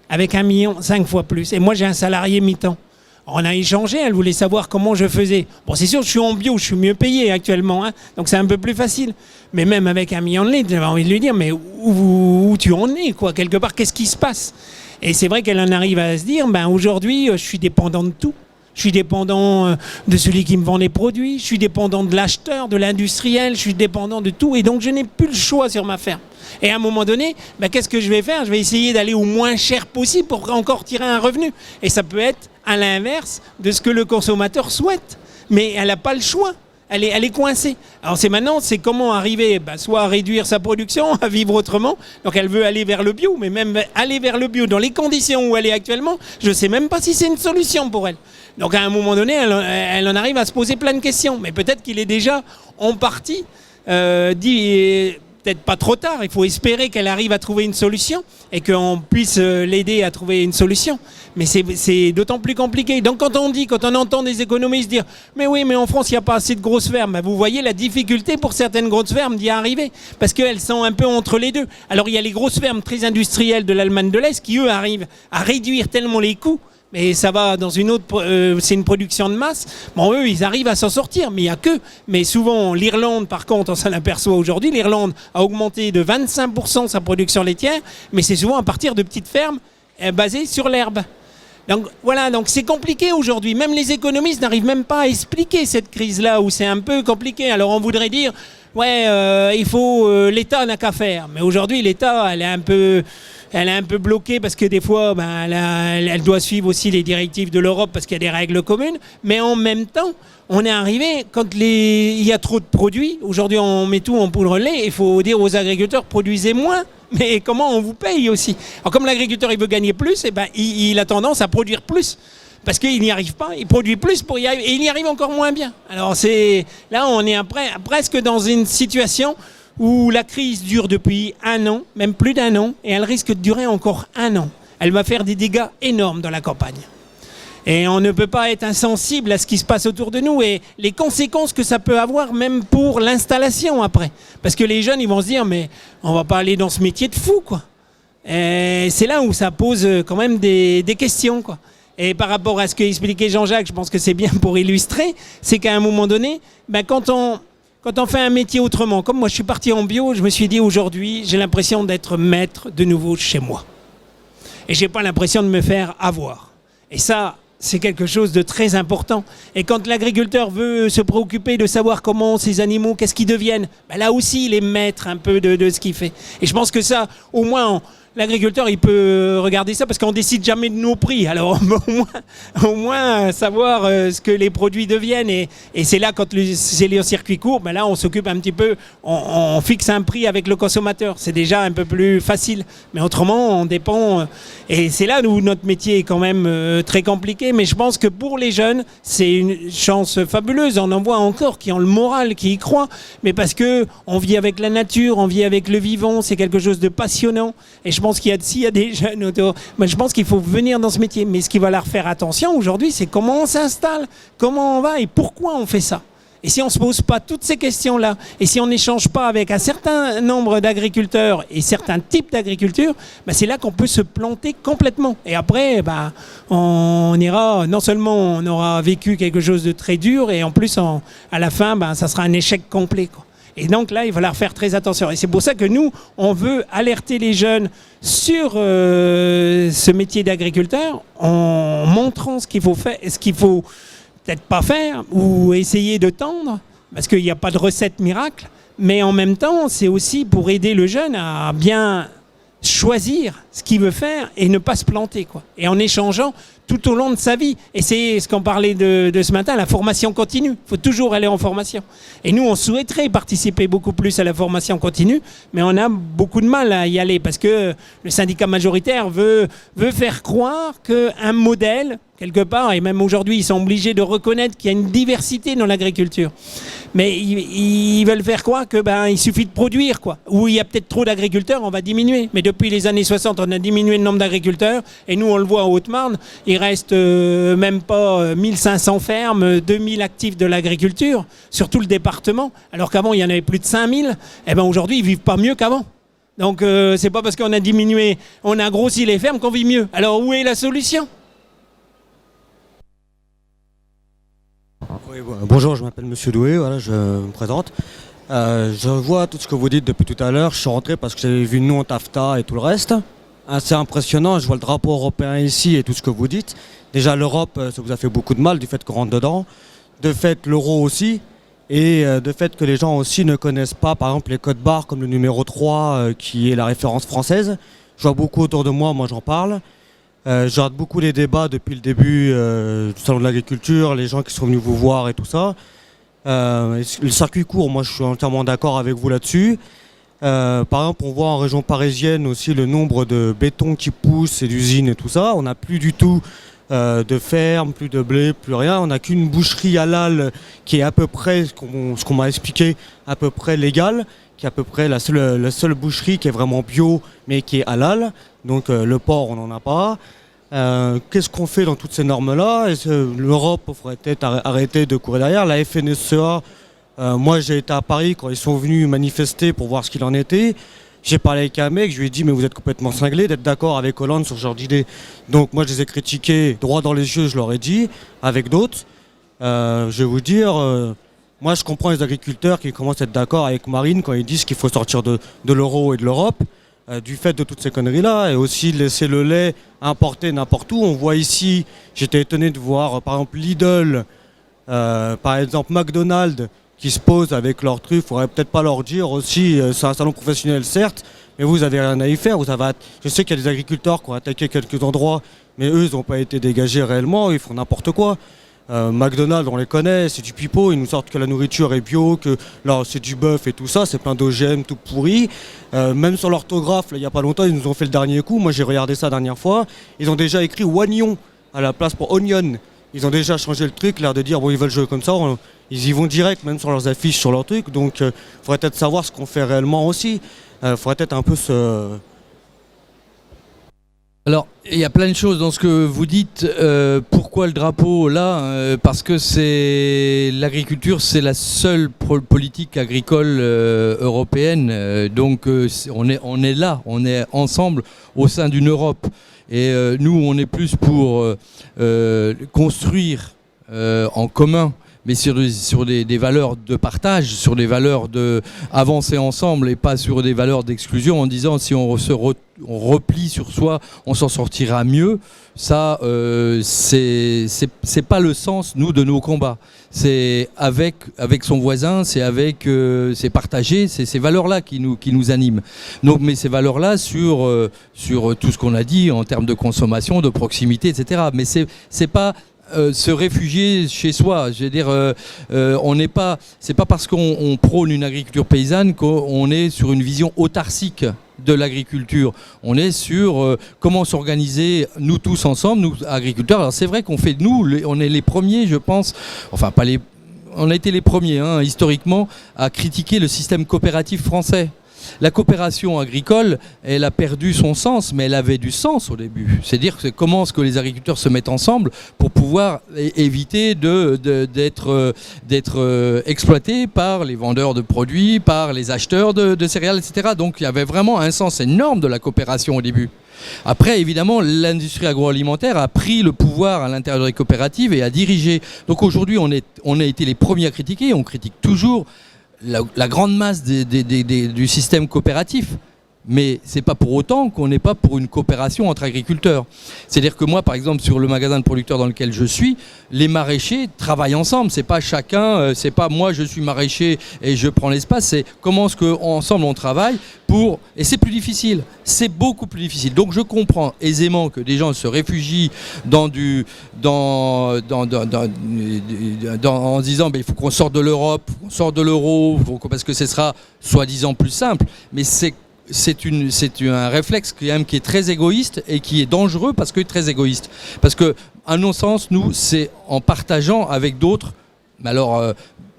avec 1 million, 5 fois plus. Et moi, j'ai un salarié mi-temps. On a échangé, elle voulait savoir comment je faisais. Bon, c'est sûr, je suis en bio, je suis mieux payé actuellement, hein, donc c'est un peu plus facile. Mais même avec 1 million de litres, j'avais envie de lui dire, mais où tu en es, quoi, quelque part, qu'est-ce qui se passe? Et c'est vrai qu'elle en arrive à se dire, aujourd'hui, je suis dépendant de tout. Je suis dépendant de celui qui me vend les produits, je suis dépendant de l'acheteur, de l'industriel, je suis dépendant de tout, et donc je n'ai plus le choix sur ma ferme. Et à un moment donné, qu'est-ce que je vais faire? Je vais essayer d'aller au moins cher possible pour encore tirer un revenu. Et ça peut être à l'inverse de ce que le consommateur souhaite. Mais elle n'a pas le choix. elle est coincée. Alors maintenant, c'est comment arriver, soit à réduire sa production, à vivre autrement. Donc elle veut aller vers le bio, mais même aller vers le bio dans les conditions où elle est actuellement, je ne sais même pas si c'est une solution pour elle. Donc à un moment donné, elle en arrive à se poser plein de questions. Mais peut-être qu'il est déjà en partie dit... Peut-être pas trop tard, il faut espérer qu'elle arrive à trouver une solution et qu'on puisse l'aider à trouver une solution. Mais c'est d'autant plus compliqué. Donc quand on entend des économistes dire « Mais oui, mais en France, il n'y a pas assez de grosses fermes », vous voyez la difficulté pour certaines grosses fermes d'y arriver, parce qu'elles sont un peu entre les deux. Alors il y a les grosses fermes très industrielles de l'Allemagne de l'Est qui, eux, arrivent à réduire tellement les coûts, mais ça va dans une autre... c'est une production de masse. Bon, eux, ils arrivent à s'en sortir, mais il n'y a que... Mais souvent, l'Irlande, par contre, on s'en aperçoit aujourd'hui, l'Irlande a augmenté de 25% sa production laitière, mais c'est souvent à partir de petites fermes basées sur l'herbe. Donc voilà, donc c'est compliqué aujourd'hui. Même les économistes n'arrivent même pas à expliquer cette crise-là, où c'est un peu compliqué. Alors on voudrait dire, il faut... l'État n'a qu'à faire. Mais aujourd'hui, l'État, elle est un peu bloquée parce que des fois, elle doit suivre aussi les directives de l'Europe parce qu'il y a des règles communes. Mais en même temps, on est arrivé, quand il y a trop de produits, aujourd'hui on met tout en poudre de lait, il faut dire aux agriculteurs, produisez moins, mais comment on vous paye aussi? Alors comme l'agriculteur il veut gagner plus, il a tendance à produire plus. Parce qu'il n'y arrive pas, il produit plus pour y arriver, et il y arrive encore moins bien. Alors là on est presque dans une situation où la crise dure depuis 1 an, même plus d'1 an, et elle risque de durer encore 1 an. Elle va faire des dégâts énormes dans la campagne. Et on ne peut pas être insensible à ce qui se passe autour de nous et les conséquences que ça peut avoir même pour l'installation après. Parce que les jeunes, ils vont se dire, mais on va pas aller dans ce métier de fou, quoi. Et c'est là où ça pose quand même des questions, quoi. Et par rapport à ce qu'expliquait Jean-Jacques, je pense que c'est bien pour illustrer, c'est qu'à un moment donné, quand on fait un métier autrement, comme moi je suis parti en bio, je me suis dit aujourd'hui, j'ai l'impression d'être maître de nouveau chez moi. Et j'ai pas l'impression de me faire avoir. Et ça, c'est quelque chose de très important. Et quand l'agriculteur veut se préoccuper de savoir comment ces animaux, qu'est-ce qu'ils deviennent, là aussi, il est maître un peu de ce qu'il fait. Et je pense que ça, au moins, l'agriculteur, il peut regarder ça parce qu'on décide jamais de nos prix. Alors, au moins savoir ce que les produits deviennent. Et c'est là, quand c'est les circuits courts, là, on s'occupe un petit peu, on fixe un prix avec le consommateur. C'est déjà un peu plus facile. Mais autrement, on dépend. Et c'est là où notre métier est quand même très compliqué. Mais je pense que pour les jeunes, c'est une chance fabuleuse. On en voit encore qui ont le moral, qui y croient. Mais parce que on vit avec la nature, on vit avec le vivant. C'est quelque chose de passionnant. Et je pense s'il y a des jeunes autour, je pense qu'il faut venir dans ce métier. Mais ce qui va leur faire attention aujourd'hui, c'est comment on s'installe, comment on va et pourquoi on fait ça. Et si on ne se pose pas toutes ces questions-là, et si on n'échange pas avec un certain nombre d'agriculteurs et certains types d'agriculture, c'est là qu'on peut se planter complètement. Et après, on ira, non seulement on aura vécu quelque chose de très dur, et en plus, à la fin, ça sera un échec complet, quoi. Et donc là, il va leur faire très attention. Et c'est pour ça que nous, on veut alerter les jeunes sur ce métier d'agriculteur en montrant ce qu'il faut faire, ce qu'il faut peut-être pas faire ou essayer de tendre, parce qu'il n'y a pas de recette miracle. Mais en même temps, c'est aussi pour aider le jeune à bien choisir ce qu'il veut faire et ne pas se planter, quoi. Et en échangeant tout au long de sa vie. Et c'est ce qu'on parlait de ce matin, la formation continue. Il faut toujours aller en formation. Et nous, on souhaiterait participer beaucoup plus à la formation continue, mais on a beaucoup de mal à y aller parce que le syndicat majoritaire veut faire croire qu'un modèle, quelque part, et même aujourd'hui, ils sont obligés de reconnaître qu'il y a une diversité dans l'agriculture. Mais ils veulent faire croire que il suffit de produire, quoi. Ou il y a peut-être trop d'agriculteurs, on va diminuer. Mais depuis les années 60, on a diminué le nombre d'agriculteurs. Et nous, on le voit en Haute-Marne, il reste même pas 1500 fermes, 2000 actifs de l'agriculture sur tout le département. Alors qu'avant, il y en avait plus de 5000. Et aujourd'hui, ils vivent pas mieux qu'avant. Donc, c'est pas parce qu'on a diminué, on a grossi les fermes qu'on vit mieux. Alors, où est la solution ? Oui, bonjour, je m'appelle Monsieur Doué, voilà, je me présente. Je vois tout ce que vous dites depuis tout à l'heure. Je suis rentré parce que j'avais vu nous en TAFTA et tout le reste. C'est impressionnant, je vois le drapeau européen ici et tout ce que vous dites. Déjà l'Europe, ça vous a fait beaucoup de mal du fait qu'on rentre dedans. De fait l'euro aussi. Et de fait que les gens aussi ne connaissent pas par exemple les codes barres comme le numéro 3 qui est la référence française. Je vois beaucoup autour de moi j'en parle. Je regarde beaucoup les débats depuis le début du Salon de l'Agriculture, les gens qui sont venus vous voir et tout ça. Le circuit court, moi je suis entièrement d'accord avec vous là-dessus. Par exemple, on voit en région parisienne aussi le nombre de béton qui pousse et d'usines et tout ça. On n'a plus du tout de ferme, plus de blé, plus rien. On n'a qu'une boucherie halal qui est à peu près, ce qu'on m'a expliqué, à peu près légale, qui est à peu près la seule boucherie qui est vraiment bio, mais qui est halal. Donc le porc, on n'en a pas. Qu'est-ce qu'on fait dans toutes ces normes-là? L'Europe pourrait peut-être arrêter de courir derrière. La FNSEA, moi j'ai été à Paris quand ils sont venus manifester pour voir ce qu'il en était. J'ai parlé avec un mec, je lui ai dit mais vous êtes complètement cinglé d'être d'accord avec Hollande sur ce genre d'idée. Donc moi je les ai critiqués droit dans les yeux, je leur ai dit, avec d'autres. Je vais vous dire, moi je comprends les agriculteurs qui commencent à être d'accord avec Marine quand ils disent qu'il faut sortir de l'euro et de l'Europe. Du fait de toutes ces conneries-là, et aussi laisser le lait importé n'importe où. On voit ici, j'étais étonné de voir par exemple Lidl, par exemple McDonald's, qui se posent avec leurs trucs. Il ne faudrait peut-être pas leur dire aussi, c'est un salon professionnel certes, mais vous n'avez rien à y faire. Je sais qu'il y a des agriculteurs qui ont attaqué quelques endroits, mais eux, ils n'ont pas été dégagés réellement, ils font n'importe quoi. McDonald's, on les connaît, c'est du pipeau, ils nous sortent que la nourriture est bio, que là c'est du bœuf et tout ça, c'est plein d'OGM tout pourri. Même sur l'orthographe, il n'y a pas longtemps, ils nous ont fait le dernier coup, moi j'ai regardé ça la dernière fois, ils ont déjà écrit oignon à la place pour onion. Ils ont déjà changé le truc, l'air de dire bon ils veulent jouer comme ça, ils y vont direct même sur leurs affiches, sur leurs trucs, donc il faudrait peut-être savoir ce qu'on fait réellement aussi. Il faudrait peut-être un peu se... Alors, il y a plein de choses dans ce que vous dites. Pourquoi le drapeau là? Parce que l'agriculture, c'est la seule politique agricole européenne. Donc, on est là, on est ensemble au sein d'une Europe. Et nous, on est plus pour construire en commun, mais sur des valeurs de partage, sur des valeurs d'avancer ensemble et pas sur des valeurs d'exclusion en disant si on replie sur soi, on s'en sortira mieux. Ça, c'est pas le sens, nous, de nos combats. C'est avec son voisin, c'est partager, c'est ces valeurs-là qui nous animent. Donc, mais ces valeurs-là sur tout ce qu'on a dit en termes de consommation, de proximité, etc. Mais c'est pas se réfugier chez soi. Je veux dire, c'est pas parce qu'on prône une agriculture paysanne qu'on est sur une vision autarcique de l'agriculture. On est sur comment s'organiser nous tous ensemble, nous agriculteurs. Alors c'est vrai qu'on fait on est les premiers, je pense, enfin pas les, on a été les premiers historiquement à critiquer le système coopératif français. La coopération agricole, elle a perdu son sens, mais elle avait du sens au début. C'est-à-dire comment est-ce que les agriculteurs se mettent ensemble pour pouvoir éviter d'être exploités par les vendeurs de produits, par les acheteurs de céréales, etc. Donc il y avait vraiment un sens énorme de la coopération au début. Après, évidemment, l'industrie agroalimentaire a pris le pouvoir à l'intérieur des coopératives et a dirigé. Donc aujourd'hui, on a été les premiers à critiquer, on critique toujours la grande masse du système coopératif. Mais ce n'est pas pour autant qu'on n'est pas pour une coopération entre agriculteurs. C'est-à-dire que moi, par exemple, sur le magasin de producteurs dans lequel je suis, les maraîchers travaillent ensemble. C'est pas chacun, c'est pas moi je suis maraîcher et je prends l'espace. C'est comment est-ce qu'ensemble on travaille pour... Et c'est plus difficile. C'est beaucoup plus difficile. Donc je comprends aisément que des gens se réfugient en disant il faut qu'on sorte de l'Europe, qu'on sorte de l'euro, parce que ce sera soi-disant plus simple. Mais c'est un réflexe quand même qui est très égoïste et qui est dangereux parce qu'il est très égoïste. Parce que, à mon sens, nous, c'est en partageant avec d'autres, alors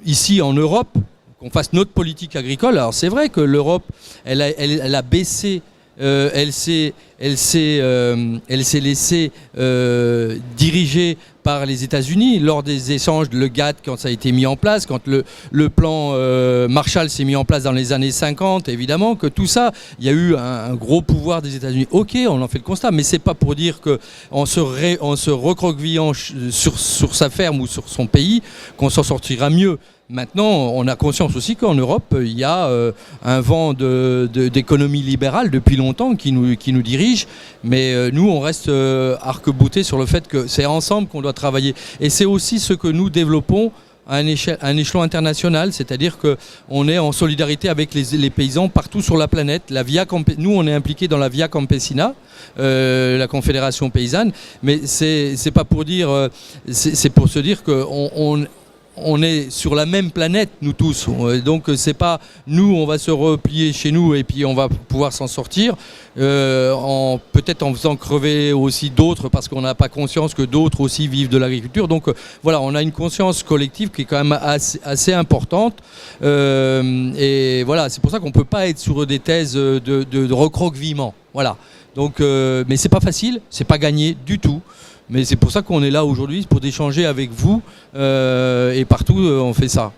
ici en Europe, qu'on fasse notre politique agricole. Alors c'est vrai que l'Europe, elle a baissé, elle s'est laissée diriger par les États-Unis lors des échanges, le GATT quand ça a été mis en place, quand le plan Marshall s'est mis en place dans les années 50, évidemment que tout ça, il y a eu un gros pouvoir des États-Unis. Ok, on en fait le constat, mais c'est pas pour dire qu'en se recroquevillant sur sa ferme ou sur son pays, qu'on s'en sortira mieux. Maintenant, on a conscience aussi qu'en Europe, il y a un vent d'économie libérale depuis longtemps qui nous dirige, mais nous, on reste arc-boutés sur le fait que c'est ensemble qu'on doit travailler. Et c'est aussi ce que nous développons à un échelon international, c'est-à-dire qu'on est en solidarité avec les paysans partout sur la planète. Nous, on est impliqués dans la Via Campesina, la Confédération paysanne, mais c'est pas pour dire, c'est pour se dire qu'on on est sur la même planète, nous tous. Donc c'est pas nous, on va se replier chez nous et puis on va pouvoir s'en sortir, peut-être en faisant crever aussi d'autres parce qu'on n'a pas conscience que d'autres aussi vivent de l'agriculture. Donc voilà, on a une conscience collective qui est quand même assez importante. Et voilà, c'est pour ça qu'on ne peut pas être sur des thèses de recroquevillement. Voilà. Donc, mais c'est pas facile, c'est pas gagné du tout. Mais c'est pour ça qu'on est là aujourd'hui, pour échanger avec vous. Et partout, on fait ça.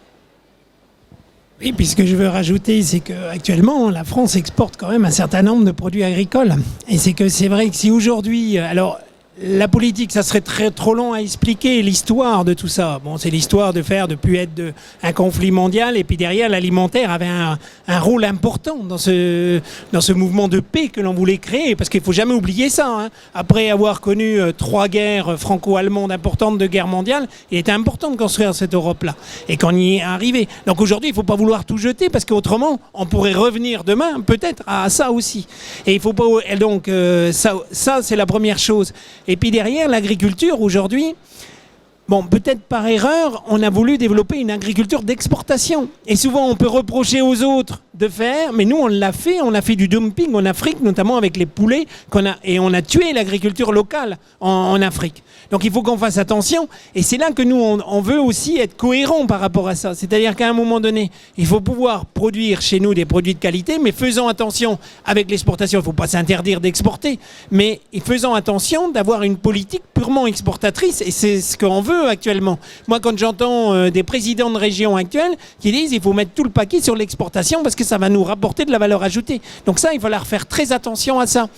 Oui, puis ce que je veux rajouter, c'est qu'actuellement, la France exporte quand même un certain nombre de produits agricoles. Et c'est vrai que si aujourd'hui... Alors, la politique, ça serait trop long à expliquer l'histoire de tout ça. Bon, c'est l'histoire de faire depuis être un conflit mondial, et puis derrière, l'alimentaire avait un rôle important dans ce mouvement de paix que l'on voulait créer, parce qu'il faut jamais oublier ça. Hein. Après avoir connu 3 guerres franco-allemandes importantes de guerre mondiale, il était important de construire cette Europe-là, et qu'on y est arrivé. Donc aujourd'hui, il ne faut pas vouloir tout jeter, parce qu'autrement, on pourrait revenir demain, peut-être, à ça aussi. Et il faut pas... Donc, ça c'est la première chose. Et puis derrière, l'agriculture, aujourd'hui, bon, peut-être par erreur, on a voulu développer une agriculture d'exportation. Et souvent, on peut reprocher aux autres de faire, mais nous, on l'a fait. On a fait du dumping en Afrique, notamment avec les poulets, et on a tué l'agriculture locale en Afrique. Donc, il faut qu'on fasse attention. Et c'est là que nous, on veut aussi être cohérents par rapport à ça. C'est-à-dire qu'à un moment donné, il faut pouvoir produire chez nous des produits de qualité, mais faisant attention avec l'exportation. Il ne faut pas s'interdire d'exporter, mais faisant attention d'avoir une politique purement exportatrice. Et c'est ce qu'on veut actuellement. Moi, quand j'entends des présidents de régions actuels qui disent qu'il faut mettre tout le paquet sur l'exportation parce que ça va nous rapporter de la valeur ajoutée. Donc ça, il va falloir faire très attention à ça.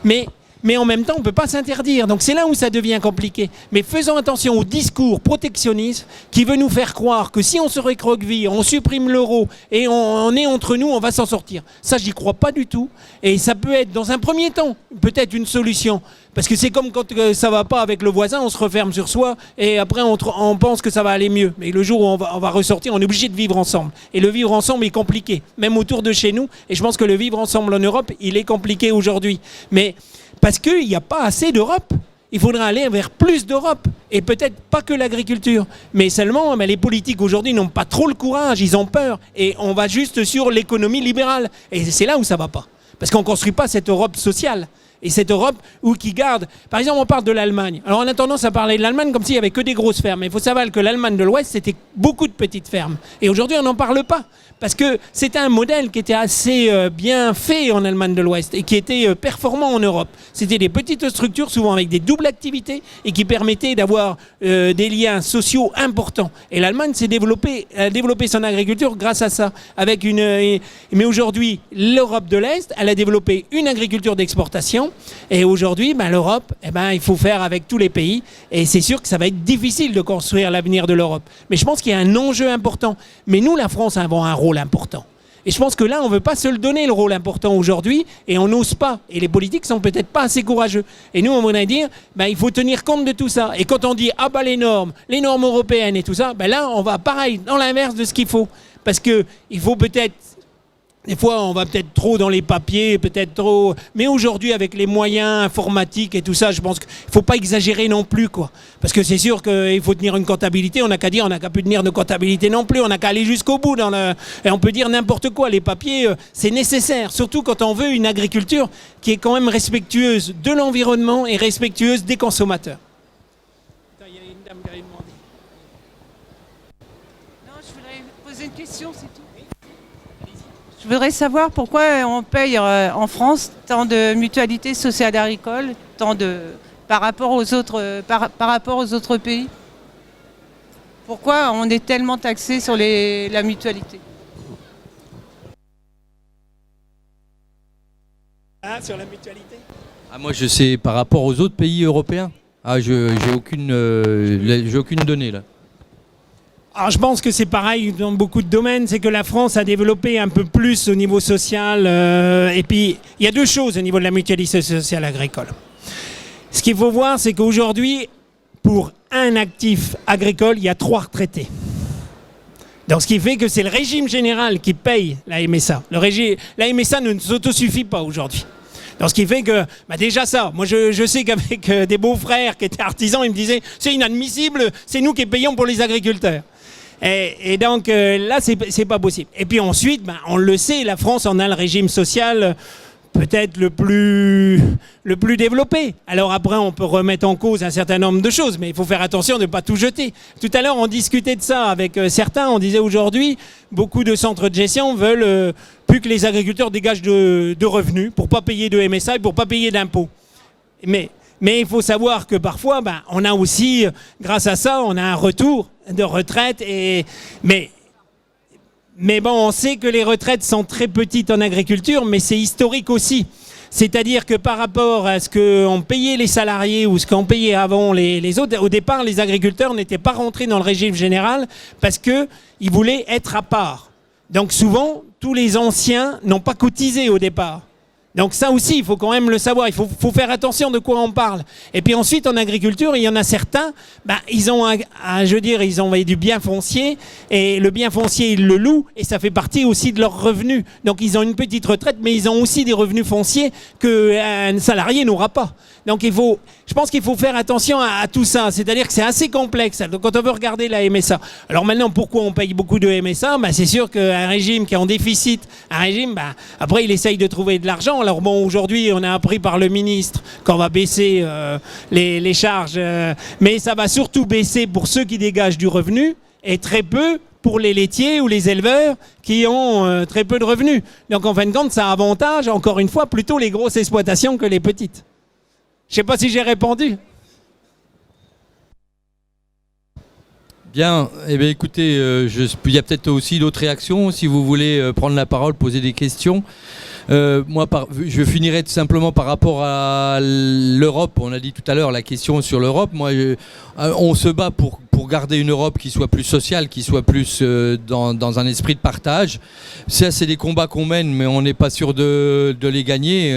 Mais en même temps, on ne peut pas s'interdire. Donc c'est là où ça devient compliqué. Mais faisons attention au discours protectionniste qui veut nous faire croire que si on se recroqueville, on supprime l'euro et on est entre nous, on va s'en sortir. Ça, j'y crois pas du tout. Et ça peut être, dans un premier temps, peut-être une solution. Parce que c'est comme quand ça va pas avec le voisin, on se referme sur soi et après on pense que ça va aller mieux. Mais le jour où on va ressortir, on est obligé de vivre ensemble. Et le vivre ensemble est compliqué, même autour de chez nous. Et je pense que le vivre ensemble en Europe, il est compliqué aujourd'hui. Mais parce qu'il n'y a pas assez d'Europe. Il faudra aller vers plus d'Europe. Et peut-être pas que l'agriculture. Mais seulement, les politiques aujourd'hui n'ont pas trop le courage, ils ont peur. Et on va juste sur l'économie libérale. Et c'est là où ça ne va pas. Parce qu'on ne construit pas cette Europe sociale. Et cette Europe qui garde... Par exemple, on parle de l'Allemagne. Alors on a tendance à parler de l'Allemagne comme s'il n'y avait que des grosses fermes. Mais il faut savoir que l'Allemagne de l'Ouest, c'était beaucoup de petites fermes. Et aujourd'hui, on n'en parle pas. Parce que c'était un modèle qui était assez bien fait en Allemagne de l'Ouest et qui était performant en Europe. C'était des petites structures, souvent avec des doubles activités et qui permettaient d'avoir des liens sociaux importants. Et l'Allemagne s'est développée, a développé son agriculture grâce à ça. Mais aujourd'hui, l'Europe de l'Est, elle a développé une agriculture d'exportation. Et aujourd'hui, l'Europe, il faut faire avec tous les pays. Et c'est sûr que ça va être difficile de construire l'avenir de l'Europe. Mais je pense qu'il y a un enjeu important. Mais nous, la France, avons un rôle important. Et je pense que là, on ne veut pas se le donner, le rôle important aujourd'hui, et on n'ose pas. Et les politiques sont peut-être pas assez courageux. Et nous, on voudrait dire, il faut tenir compte de tout ça. Et quand on dit, les normes européennes et tout ça, là, on va pareil, dans l'inverse de ce qu'il faut. Parce qu'il faut peut-être... Des fois, on va peut-être trop dans les papiers, peut-être trop... Mais aujourd'hui, avec les moyens informatiques et tout ça, je pense qu'il ne faut pas exagérer non plus, quoi. Parce que c'est sûr qu'il faut tenir une comptabilité. On n'a qu'à dire, on n'a qu'à plus tenir de comptabilité non plus. On n'a qu'à aller jusqu'au bout. Et on peut dire n'importe quoi. Les papiers, c'est nécessaire. Surtout quand on veut une agriculture qui est quand même respectueuse de l'environnement et respectueuse des consommateurs. Attends, il y a une dame qui a demandé. Non, je voudrais poser une question, c'est tout. Je voudrais savoir pourquoi on paye en France tant de mutualité sociale agricole, par rapport aux autres pays. Pourquoi on est tellement taxé sur la mutualité? Sur la mutualité. Moi, je sais par rapport aux autres pays européens. J'ai aucune donnée là. Alors je pense que c'est pareil dans beaucoup de domaines, c'est que la France a développé un peu plus au niveau social. Et puis, il y a 2 choses au niveau de la mutualité sociale agricole. Ce qu'il faut voir, c'est qu'aujourd'hui, pour un actif agricole, il y a 3 retraités. Donc ce qui fait que c'est le régime général qui paye la MSA. La MSA ne s'autosuffit pas aujourd'hui. Donc ce qui fait que, déjà ça, moi je sais qu'avec des beaux-frères qui étaient artisans, ils me disaient, c'est inadmissible, c'est nous qui payons pour les agriculteurs. Et donc là, c'est pas possible. Et puis ensuite, ben, on le sait, la France en a le régime social peut-être le plus développé. Alors après, on peut remettre en cause un certain nombre de choses, mais il faut faire attention de ne pas tout jeter. Tout à l'heure, on discutait de ça avec certains. On disait aujourd'hui, beaucoup de centres de gestion veulent plus que les agriculteurs dégagent de revenus pour pas payer de MSA et pour pas payer d'impôts. Mais il faut savoir que parfois, ben, on a aussi, grâce à ça, on a un retour de retraite. Mais bon, on sait que les retraites sont très petites en agriculture, mais c'est historique aussi. C'est-à-dire que par rapport à ce qu'ont payé les salariés ou ce qu'ont payé avant les autres, au départ, les agriculteurs n'étaient pas rentrés dans le régime général parce qu'ils voulaient être à part. Donc souvent, tous les anciens n'ont pas cotisé au départ. Donc ça aussi, il faut quand même le savoir. Il faut faire attention de quoi on parle. Et puis ensuite, en agriculture, il y en a certains, ben, ils ont ils ont du bien foncier. Et le bien foncier, ils le louent. Et ça fait partie aussi de leurs revenus. Donc ils ont une petite retraite, mais ils ont aussi des revenus fonciers qu'un salarié n'aura pas. Donc je pense qu'il faut faire attention à tout ça. C'est-à-dire que c'est assez complexe. Donc quand on veut regarder la MSA. Alors maintenant, pourquoi on paye beaucoup de MSA? Ben, c'est sûr qu'un régime qui est en déficit, après il essaye de trouver de l'argent. Alors bon, aujourd'hui, on a appris par le ministre qu'on va baisser les charges, mais ça va surtout baisser pour ceux qui dégagent du revenu et très peu pour les laitiers ou les éleveurs qui ont très peu de revenus. Donc en fin de compte, ça avantage, encore une fois, plutôt les grosses exploitations que les petites. Je ne sais pas si j'ai répondu. Bien, eh bien écoutez, il y a peut-être aussi d'autres réactions, si vous voulez prendre la parole, poser des questions. Je finirai tout simplement par rapport à l'Europe. On a dit tout à l'heure la question sur l'Europe. On se bat pour garder une Europe qui soit plus sociale, qui soit plus dans un esprit de partage. Ça, c'est des combats qu'on mène, mais on n'est pas sûr de les gagner,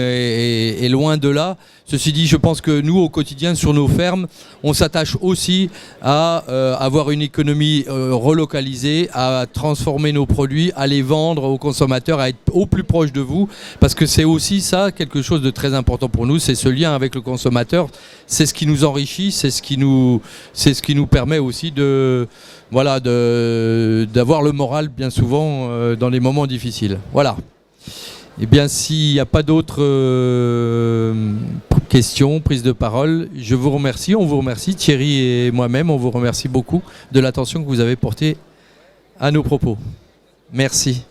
et loin de là. Ceci dit, je pense que nous, au quotidien, sur nos fermes, on s'attache aussi à avoir une économie relocalisée, à transformer nos produits, à les vendre aux consommateurs, à être au plus proche de vous, parce que c'est aussi ça, quelque chose de très important pour nous, c'est ce lien avec le consommateur. C'est ce qui nous enrichit, c'est ce qui nous permet aussi d'avoir le moral bien souvent dans les moments difficiles. Voilà. Eh bien, s'il n'y a pas d'autres questions, prises de parole, je vous remercie, on vous remercie, Thierry et moi-même, on vous remercie beaucoup de l'attention que vous avez portée à nos propos. Merci.